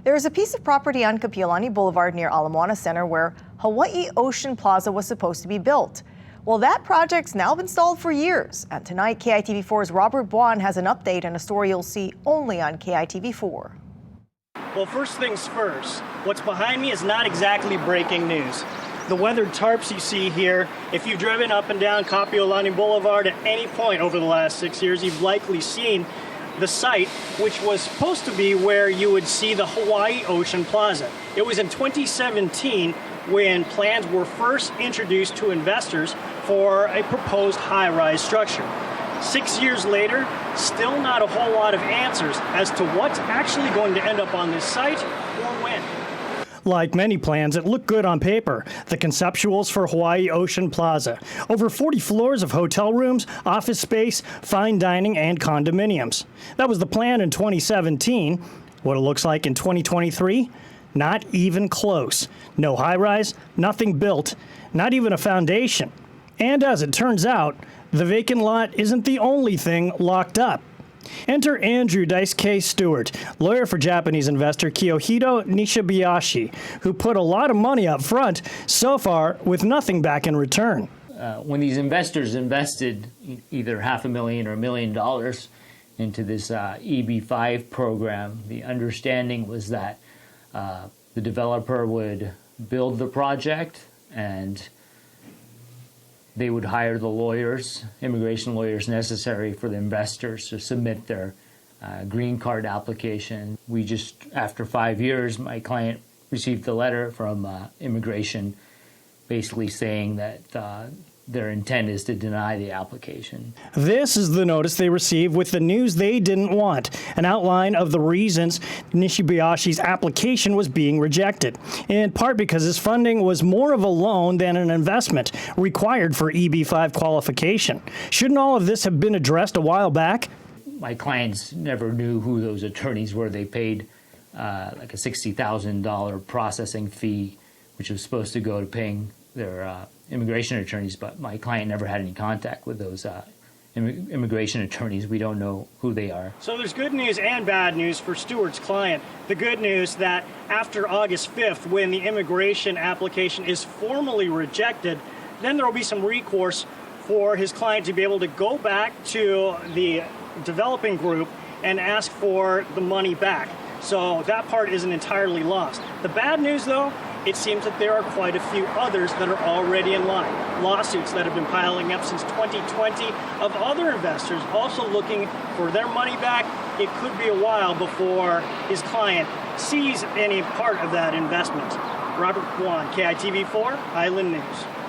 There is a piece of property on Kapiolani Boulevard near Ala Moana Center where Hawaii Ocean Plaza was supposed to be built. Well, that project's now been stalled for years. And tonight, KITV4's Robert Buon has an update and a story you'll see only on KITV4. Well, first things first, what's behind me is not exactly breaking news. The weathered tarps you see here, if you've driven up and down Kapiolani Boulevard at any point over the last 6 years, you've likely seen the site, which was supposed to be where you would see the Hawaii Ocean Plaza. It was in 2017 when plans were first introduced to investors for a proposed high-rise structure. 6 years later, still not a whole lot of answers as to what's actually going to end up on this site or when. Like many plans, it looked good on paper. The conceptuals for Hawaii Ocean Plaza. Over 40 floors of hotel rooms, office space, fine dining, and condominiums. That was the plan in 2017. What it looks like in 2023? Not even close. No high-rise, nothing built, not even a foundation. And as it turns out, the vacant lot isn't the only thing locked up. Enter Andrew Daisuke Stewart, lawyer for Japanese investor Kiyohito Nishibayashi, who put a lot of money up front, so far with nothing back in return. When these investors invested either $500,000 or $1 million into this EB5 program, the understanding was that the developer would build the project and they would hire the lawyers, immigration lawyers necessary for the investors to submit their green card application. We just, after 5 years, my client received a letter from immigration basically saying that their intent is to deny the application. This is the notice they received with the news they didn't want, an outline of the reasons Nishibayashi's application was being rejected, in part because his funding was more of a loan than an investment required for EB5 qualification. Shouldn't all of this have been addressed a while back? My clients never knew who those attorneys were. They paid like a $60,000 processing fee, which was supposed to go to paying their immigration attorneys, but my client never had any contact with those immigration attorneys. We don't know who they are. So there's good news and bad news for Stewart's client. The good news that after August 5th, when the immigration application is formally rejected, then there will be some recourse for his client to be able to go back to the developing group and ask for the money back. So that part isn't entirely lost. The bad news, though, it seems that there are quite a few others that are already in line. Lawsuits that have been piling up since 2020 of other investors also looking for their money back. It could be a while before his client sees any part of that investment. Robert Buon, KITV4, Island News.